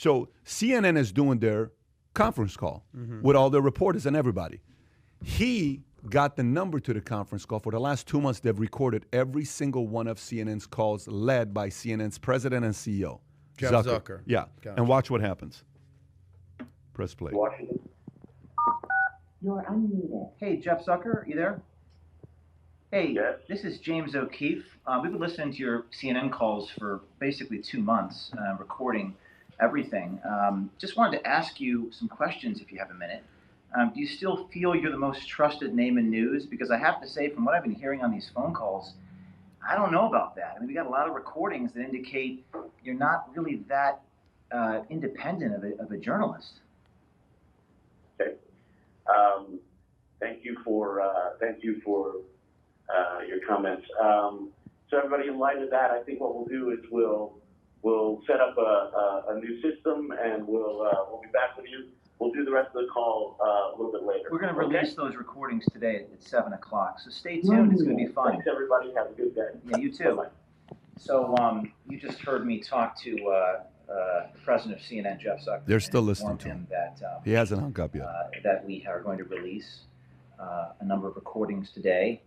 So CNN is doing their conference call with all the reporters and everybody. He got the number to the conference call. For the last 2 months, they've recorded every single one of CNN's calls led by CNN's president and CEO. Jeff Zucker. Yeah. Gotcha. And watch what happens. Press play. Washington. You're unmuted. Hey, Jeff Zucker, are you there? Hey, Yes. this is James O'Keefe. We've been listening to your CNN calls for basically 2 months, recording everything. Just wanted to ask you some questions if you have a minute. Do you still feel you're the most trusted name in news? Because I have to say, from what I've been hearing on these phone calls, I don't know about that. I mean, we got a lot of recordings that indicate you're not really that independent of a journalist. Okay. Thank you for your comments. So everybody, in light of that, I think what we'll do is we'll set up a new system, and we'll be back with you. We'll do the rest of the call a little bit later. We're going to release those recordings today at 7 o'clock, so stay tuned. It's going to be fun. Thanks, everybody. Have a good day. Yeah, you too. Bye-bye. So you just heard me talk to the president of CNN, Jeff Zucker. They're still and listening inform to him. That, He hasn't hung up yet. that we are going to release a number of recordings today.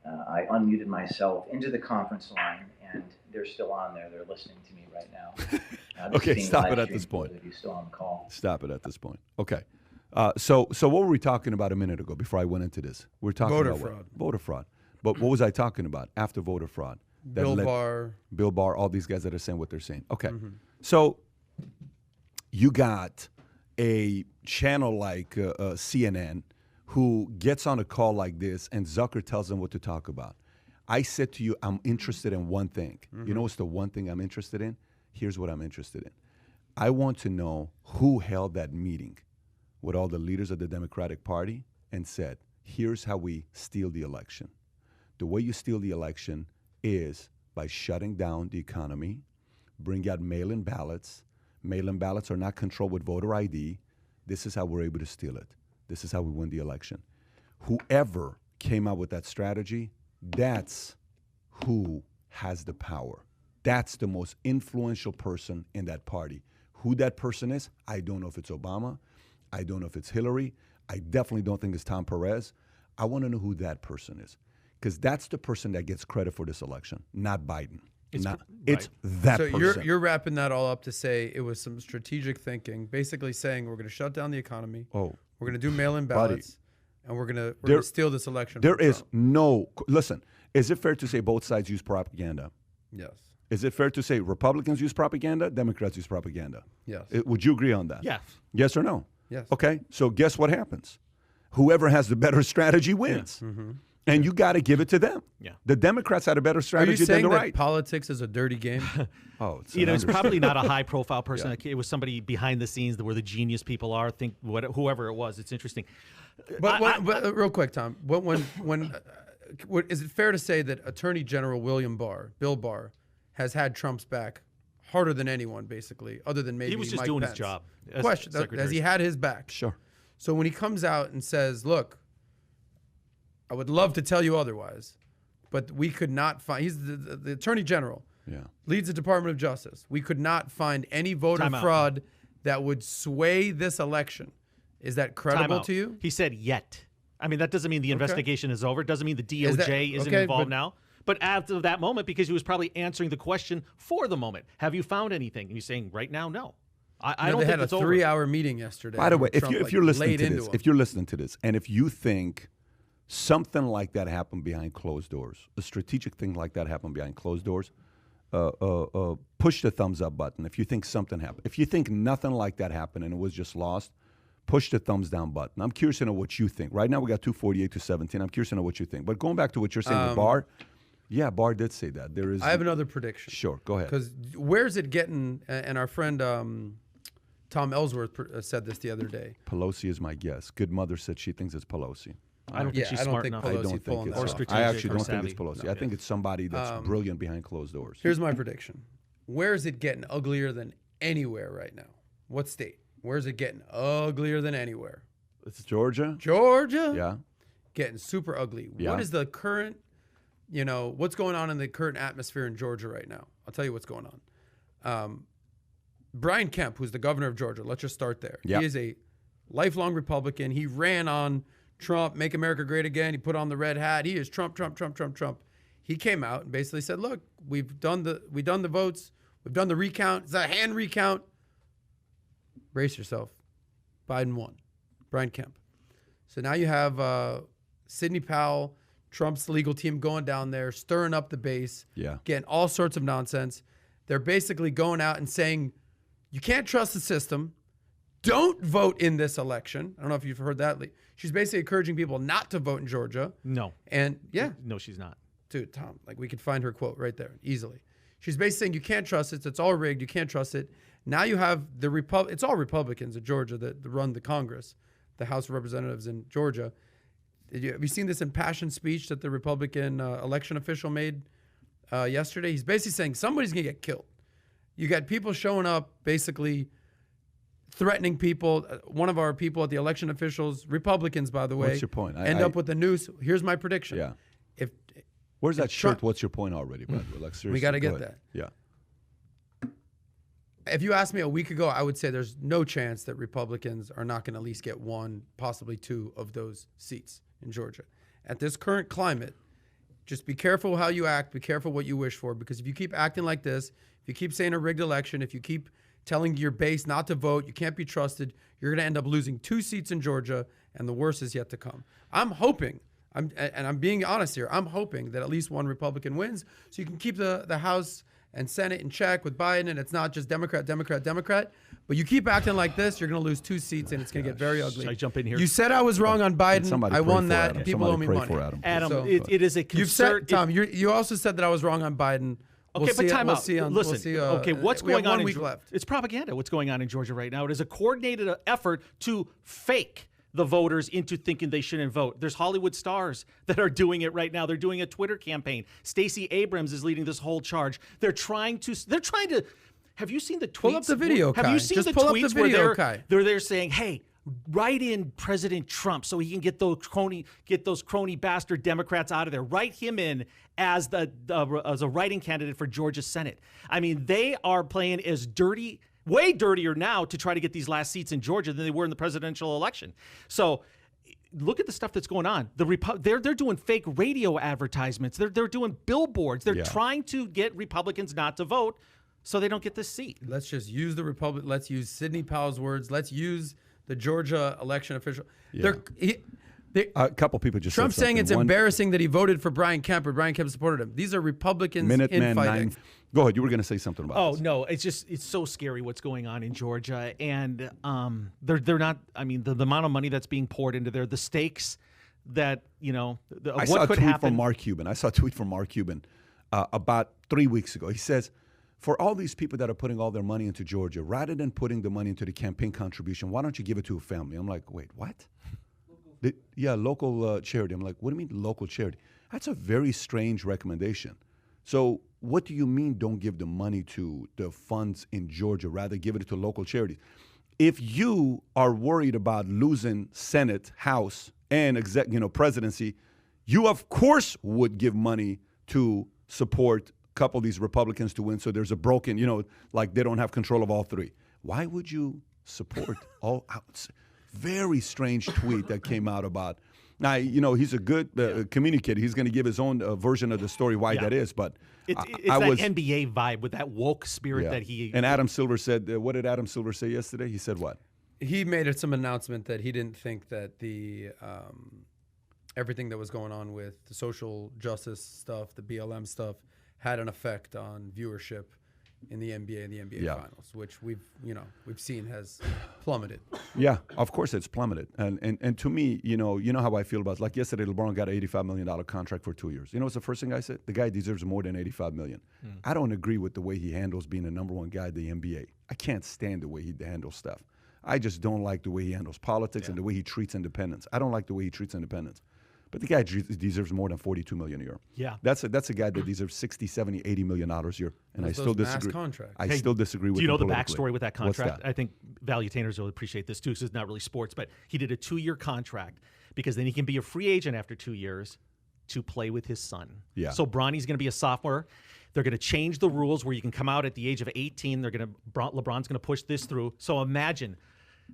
I unmuted myself into the conference line, and they're still on there. They're listening to me right now. This Okay, is being stop it live at this streamed point. for those of you still on the call. Stop it at this point. Okay. So what were we talking about a minute ago before I went into this? We're talking Voter about what? fraud. Voter fraud. But what was I talking about after voter fraud? That Bill led- Barr. Bill Barr, all these guys that are saying what they're saying. Okay. So you got a channel like CNN who gets on a call like this, and Zucker tells them what to talk about. I said to you, I'm interested in one thing. You know what's the one thing I'm interested in? Here's what I'm interested in. I want to know who held that meeting with all the leaders of the Democratic Party and said, here's how we steal the election. The way you steal the election is by shutting down the economy, bring out mail-in ballots. Mail-in ballots are not controlled with voter ID. This is how we're able to steal it. This is how we win the election. Whoever came out with that strategy, that's who has the power. That's the most influential person in that party. Who that person is, I don't know if it's Obama. I don't know if it's Hillary. I definitely don't think it's Tom Perez. I want to know who that person is, because that's the person that gets credit for this election, not Biden. It's that So person. you're wrapping that all up to say it was some strategic thinking, basically saying we're going to shut down the economy. Oh, We're going to do mail-in buddy. ballots, and we're going to steal this election. There from is Trump. no, listen, is it fair to say both sides use propaganda? Yes. Is it fair to say Republicans use propaganda, Democrats use propaganda? Yes. Would you agree on that? Yes. Yes or no? Yes. Okay, so guess what happens? Whoever has the better strategy wins. And you got to give it to them. Yeah. The Democrats had a better Are you strategy than saying the that right. politics is a dirty game? Oh, it's You know, an it's probably not a high-profile person. Yeah. Like, it was somebody behind the scenes where the genius people are. Think whoever it was. It's interesting. But real quick, Tom, is it fair to say that Attorney General Bill Barr, has had Trump's back harder than anyone, basically, other than maybe He was just Mike doing Pence? his job. as Question: Secretary. has he had his back? Sure. So when he comes out and says, "Look, I would love to tell you otherwise, but we could not find." He's the Attorney General. Yeah. Leads the Department of Justice. We could not find any voter Time out. fraud that would sway this election. Is that credible Time out. to you? He said yet. I mean, that doesn't mean the investigation is over. It doesn't mean the DOJ isn't okay, involved but- now. But after that moment, because he was probably answering the question for the moment, have you found anything? And he's saying right now, no. I don't they think had it's a over. 3-hour meeting yesterday. By the way, where if Trump, you're listening laid to into this, him. if you're listening to this, and if you think something like that happened behind closed doors, a strategic thing like that happened behind closed doors, push the thumbs up button. If you think something happened, if you think nothing like that happened and it was just lost, push the thumbs down button. I'm curious to know what you think. Right now we got 248 to 17. I'm curious to know what you think. But going back to what you're saying with Barr, yeah, Barr did say that. There is. I have another prediction. Sure, go ahead. Because where's it getting? And our friend Tom Ellsworth said this the other day. Pelosi is my guess. Good mother said she thinks it's Pelosi. I don't think she's I don't smart think enough. I Pelosi's don't think pulling it's. that Or off. strategic I actually or don't think it's savvy. Pelosi. I think it's somebody that's brilliant behind closed doors. Here's my prediction. Where's it getting uglier than anywhere right now? What state? Where's it getting uglier than anywhere? It's Georgia. Georgia. Yeah. Getting super ugly. Yeah. What is the current, what's going on in the current atmosphere in Georgia right now? I'll tell you what's going on. Brian Kemp, who's the governor of Georgia, let's just start there. Yep. He is a lifelong Republican. He ran on Trump, make America great again. He put on the red hat. He is Trump, Trump, Trump, Trump, Trump. He came out and basically said, look, we've done the votes. We've done the recount. It's a hand recount. Brace yourself. Biden won. Brian Kemp. So now you have Sidney Powell, Trump's legal team going down there, stirring up the base, getting all sorts of nonsense. They're basically going out and saying, you can't trust the system. Don't vote in this election. I don't know if you've heard that. She's basically encouraging people not to vote in Georgia. No. And No, she's not. Dude, Tom, like we could find her quote right there easily. She's basically saying you can't trust it. It's all rigged. You can't trust it. Now you have it's all Republicans in Georgia that run the Congress, the House of Representatives in Georgia. Have you seen this impassioned speech that the Republican election official made yesterday? He's basically saying somebody's going to get killed. You got people showing up basically threatening people. One of our people at the election officials, Republicans, by the way, what's your point? End up with the noose. Here's my prediction. Yeah. If Where's that shirt? Trump, What's your point already, brother? Like, seriously, we got to go get ahead. that. Yeah. If you asked me a week ago, I would say there's no chance that Republicans are not going to at least get one, possibly two of those seats in Georgia. At this current climate, just be careful how you act, be careful what you wish for, because if you keep acting like this, if you keep saying a rigged election, if you keep telling your base not to vote, you can't be trusted, you're going to end up losing 2 seats in Georgia, and the worst is yet to come. I'm hoping, I'm being honest here, I'm hoping that at least one Republican wins so you can keep the House and Senate in check with Biden, and it's not just Democrat, Democrat, Democrat. But you keep acting like this, you're going to lose 2 seats, and it's going to get very ugly. Should I jump in here? You said I was wrong on Biden. I won that. Adam. People owe me money. Adam, So, it is a concern. You've said, Tom, you also said that I was wrong on Biden. Okay, but time out. Listen, okay, what's going on? We have 1 week left. It's propaganda. What's going on in Georgia right now? It is a coordinated effort to fake the voters into thinking they shouldn't vote. There's Hollywood stars that are doing it right now. They're doing a Twitter campaign. Stacey Abrams is leading this whole charge. They're trying to. Have you seen the tweets? Pull up the video, Kai. Have you seen Just the pull tweets up the video, where Kai. they're saying, "Hey, write in President Trump so he can get those crony bastard Democrats out of there. Write him in as as a writing candidate for Georgia Senate." I mean, they are playing as dirty, way dirtier now to try to get these last seats in Georgia than they were in the presidential election. So look at the stuff that's going on. They're doing fake radio advertisements. They're doing billboards. They're trying to get Republicans not to vote so they don't get this seat. Let's just use let's use Sidney Powell's words. Let's use the Georgia election official. Yeah. A couple people just Trump's said saying something. it's embarrassing that he voted for Brian Kemp or Brian Kemp supported him. These are Republicans infighting. Go ahead. You were going to say something about this. No, it's so scary what's going on in Georgia, and they're not. I mean, the amount of money that's being poured into there, the stakes that I saw a tweet from Mark Cuban. About 3 weeks ago. He says, for all these people that are putting all their money into Georgia, rather than putting the money into the campaign contribution, why don't you give it to a family? I'm like, wait, what? Local charity. I'm like, what do you mean local charity? That's a very strange recommendation. So what do you mean don't give the money to the funds in Georgia, rather give it to local charities? If you are worried about losing Senate, House, and presidency, you of course would give money to support a couple of these Republicans to win, so there's a broken, like they don't have control of all 3. Why would you support all outs? Very strange tweet that came out about. Now, he's a good communicator. He's going to give his own version of the story why that is. But it's that NBA vibe with that woke spirit that he. And Adam Silver said, what did Adam Silver say yesterday? He said what? He made some announcement that he didn't think that the everything that was going on with the social justice stuff, the BLM stuff, had an effect on viewership in the NBA and the NBA Finals, which we've seen has plummeted. Yeah, of course it's plummeted. And to me, you know how I feel about it. Like yesterday, LeBron got an $85 million contract for 2 years. You know what's the first thing I said? The guy deserves more than $85 million. I don't agree with the way he handles being the #1 guy in the NBA. I can't stand the way he handles stuff. I just don't like the way he handles politics and the way he treats independents. I don't like the way he treats independents. But the guy deserves more than $42 million a year. Yeah, that's a guy that deserves $60, $70, $80 million a year, and I still disagree. I still disagree with. Do you know the backstory with that contract? I think Valuetainers will appreciate this too, because it's not really sports, but he did a 2-year contract because then he can be a free agent after 2 years to play with his son. Yeah. So Bronny's going to be a sophomore. They're going to change the rules where you can come out at the age of 18. LeBron's going to push this through. So imagine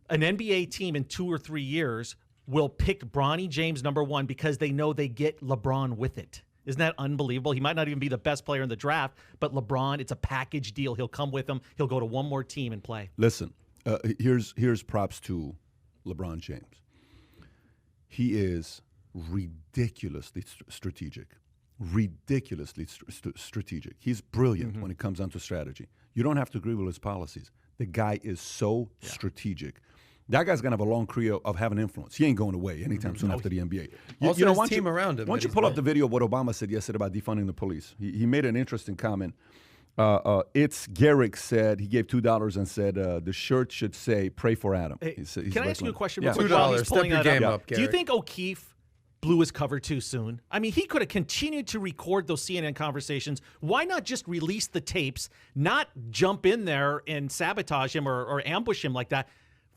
an NBA team in 2 or 3 years will pick Bronny James #1 because they know they get LeBron with it. Isn't that unbelievable? He might not even be the best player in the draft, but LeBron, it's a package deal. He'll come with him. He'll go to one more team and play. Listen, here's props to LeBron James. He is ridiculously strategic. Ridiculously strategic. He's brilliant when it comes down to strategy. You don't have to agree with his policies. The guy is so strategic. That guy's going to have a long career of having influence. He ain't going away anytime soon after the NBA. Also, his team around him. Why don't you pull up the video of what Obama said yesterday about defunding the police? He made an interesting comment. It's Garrick said, he gave $2 and said the shirt should say, "Pray for Adam." Hey, can I ask you a question? Yeah. $2. Step your game up, Do you think O'Keefe blew his cover too soon? I mean, he could have continued to record those CNN conversations. Why not just release the tapes, not jump in there and sabotage him or ambush him like that?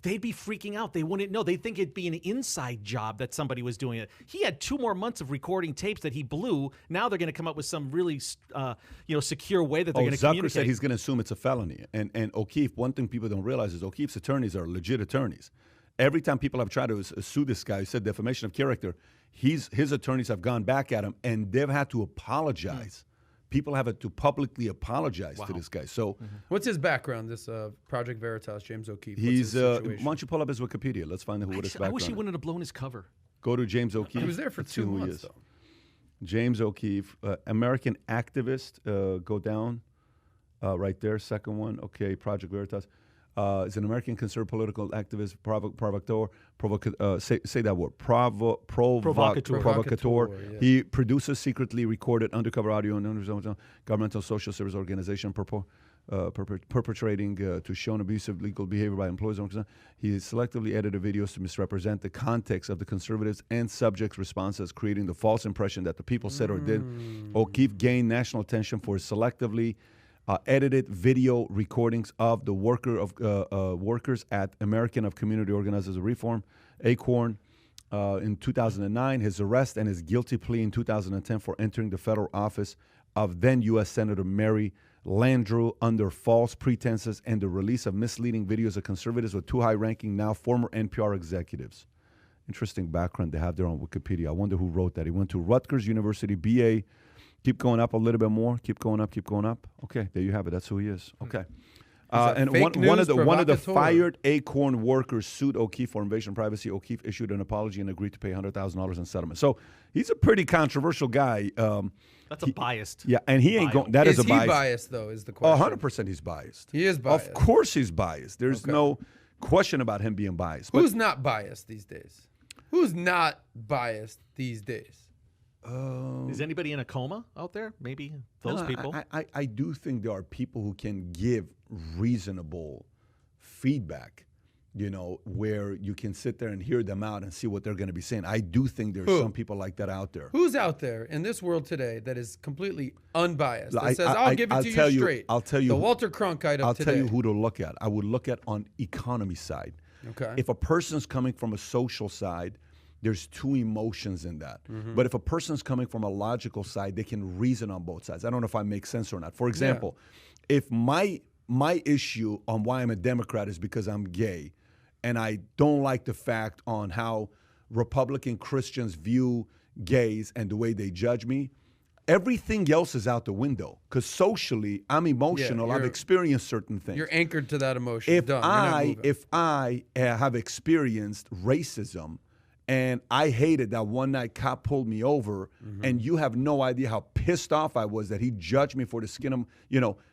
They'd be freaking out. They wouldn't know. They'd think it'd be an inside job that somebody was doing it. He had 2 more months of recording tapes that he blew. Now they're going to come up with some really, secure way that they're going to communicate. Zucker said he's going to assume it's a felony. And O'Keefe, one thing people don't realize is O'Keefe's attorneys are legit attorneys. Every time people have tried to sue this guy who said defamation of character, his attorneys have gone back at him, and they've had to apologize. People have to publicly apologize to this guy. So, what's his background? This Project Veritas, James O'Keefe. What's he's. his Why situation? don't you pull up his Wikipedia? Let's find out what his background. I wish he wouldn't have blown his cover. Go to James O'Keefe. He was there for Let's see 2 who he months, is. though. James O'Keefe, American activist. Go down, right there. Second one. Okay, Project Veritas. Is an American conservative political activist, provocateur. Say that word. Provocateur. Yeah. He produces secretly recorded undercover audio and governmental social service organization perpetrating to show abusive legal behavior by employees. He selectively edited videos to misrepresent the context of the conservatives and subjects' responses, creating the false impression that the people said or did. O'Keefe gained national attention for selectively edited video recordings of the workers at American of Community Organizers of Reform, ACORN, in 2009. His arrest and his guilty plea in 2010 for entering the federal office of then U.S. Senator Mary Landrieu under false pretenses, and the release of misleading videos of conservatives with 2 high-ranking, now former NPR executives. Interesting background they have there on Wikipedia. I wonder who wrote that. He went to Rutgers University, BA. Keep going up a little bit more. Keep going up. Keep going up. Okay, there you have it. That's who he is. Okay. And one of the fired ACORN workers sued O'Keefe for invasion of privacy. O'Keefe issued an apology and agreed to pay $100,000 in settlement. So he's a pretty controversial guy. That's a biased. Yeah, and he ain't going. That is a bias. Is he biased though? Is the question? 100% he's biased. He is biased. Of course he's biased. There's no question about him being biased. Who's not biased these days? Who's not biased these days? Is anybody in a coma out there? Maybe those people. I do think there are people who can give reasonable feedback, where you can sit there and hear them out and see what they're going to be saying. I do think there's some people like that out there. Who's out there in this world today that is completely unbiased? That says, I'll give it to you straight. I'll tell you. The Walter Cronkite of today. I'll tell you who to look at. I would look at on economy side. Okay. If a person's coming from a social side, there's 2 emotions in that. But if a person's coming from a logical side, they can reason on both sides. I don't know if I make sense or not. For example, if my issue on why I'm a Democrat is because I'm gay, and I don't like the fact on how Republican Christians view gays and the way they judge me, everything else is out the window. Because socially, I'm emotional. I've experienced certain things. You're anchored to that emotion. If I have experienced racism, and I hated that one night cop pulled me over, and you have no idea how pissed off I was that he judged me for the skin of,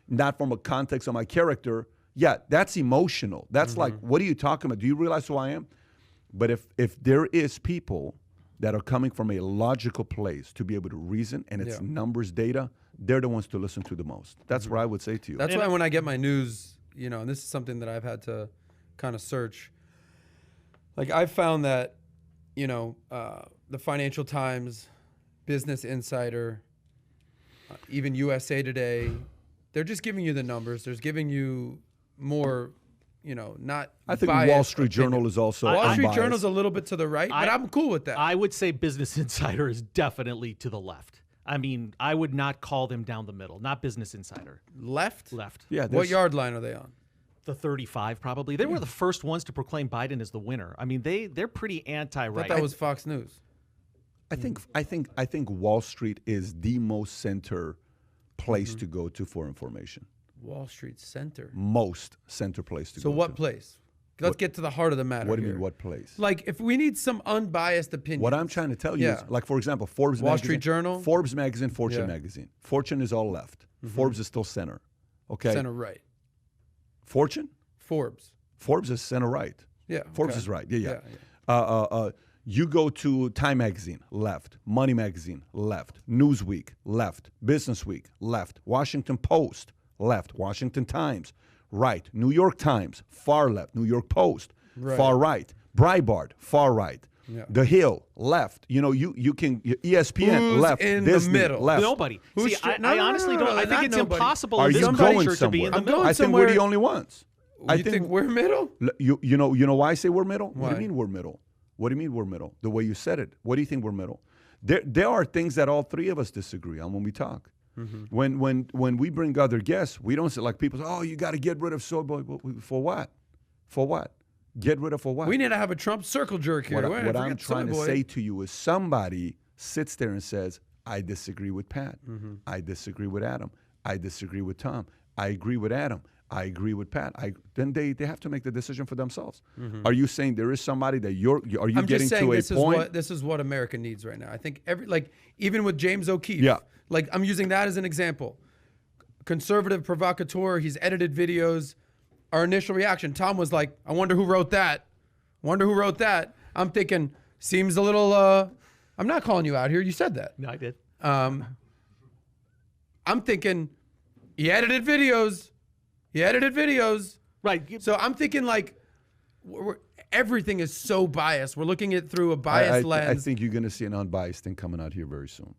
not from a context of my character. Yeah, that's emotional. That's like, what are you talking about? Do you realize who I am? But if there is people that are coming from a logical place to be able to reason, and it's numbers, data, they're the ones to listen to the most. That's what I would say to you. That's why when I get my news, and this is something that I've had to kind of search. Like I've found that, the Financial Times, Business Insider, even USA Today, they're just giving you the numbers. They're giving you more, not. I think biased Wall Street opinion. Journal is also Wall Street unbiased. Journal's a little bit to the right, but I'm cool with that. I would say Business Insider is definitely to the left. I mean, I would not call them down the middle. Not Business Insider. Left? Left. Yeah. What yard line are they on? The 35 probably. They were the first ones to proclaim Biden as the winner. I mean, they're pretty I anti-right. thought that was Fox News. I think Wall Street is the most center place to go to for information. Wall Street Center. Most center place to go So to. what place? Let's get to the heart of the matter. What do you here. mean, what place? Like, if we need some unbiased opinion. What I'm trying to tell you is, Yeah. like, for example, Forbes Wall magazine, Street Journal? Forbes magazine, Fortune Yeah. magazine. Fortune is all left. Forbes is still center. Okay. Center right. Fortune? Forbes. Forbes is center right. Yeah. Forbes okay. is right. Yeah. You go to Time magazine, left. Money magazine, left. Newsweek, left. Business Week, left. Washington Post, left. Washington Times, right. New York Times, far left. New York Post, Right. far right. Breitbart, far right. Yeah. The Hill, left. You know, you can ESPN, Who's left. in the Disney, middle? left. Nobody. Who's See, stri- I no, no, honestly no, no, don't. I not think it's nobody. impossible Are in you this going culture to somewhere? be in the I'm middle. going I think somewhere- we're the only ones. You think we're middle? You know why I say we're middle? What do Why? you mean we're middle? What do you mean we're middle? The way you said it. What do you think we're middle? There are things that all three of us disagree on when we talk. When we bring other guests, we don't say, like, people say, oh, you got to get rid of soy boy. For what? For what? Get rid of for what? We need to have a Trump circle jerk here. What I'm Forget trying to Soy Boy. say to you is somebody sits there and says, I disagree with Pat. I disagree with Adam. I disagree with Tom. I agree with Adam. I agree with Pat. Then they have to make the decision for themselves. Are you saying there is somebody that are you I'm getting just saying to a this point? is this is what America needs right now. I think even with James O'Keefe. Yeah. Like, I'm using that as an example. Conservative provocateur. He's edited videos. Our initial reaction, Tom was like, I wonder who wrote that. I'm thinking, seems a little, I'm not calling you out here. You said that. No, I did. I'm thinking, he edited videos. Right. So I'm thinking, like, everything is so biased. We're looking at it through a biased lens. I think you're going to see an unbiased thing coming out here very soon.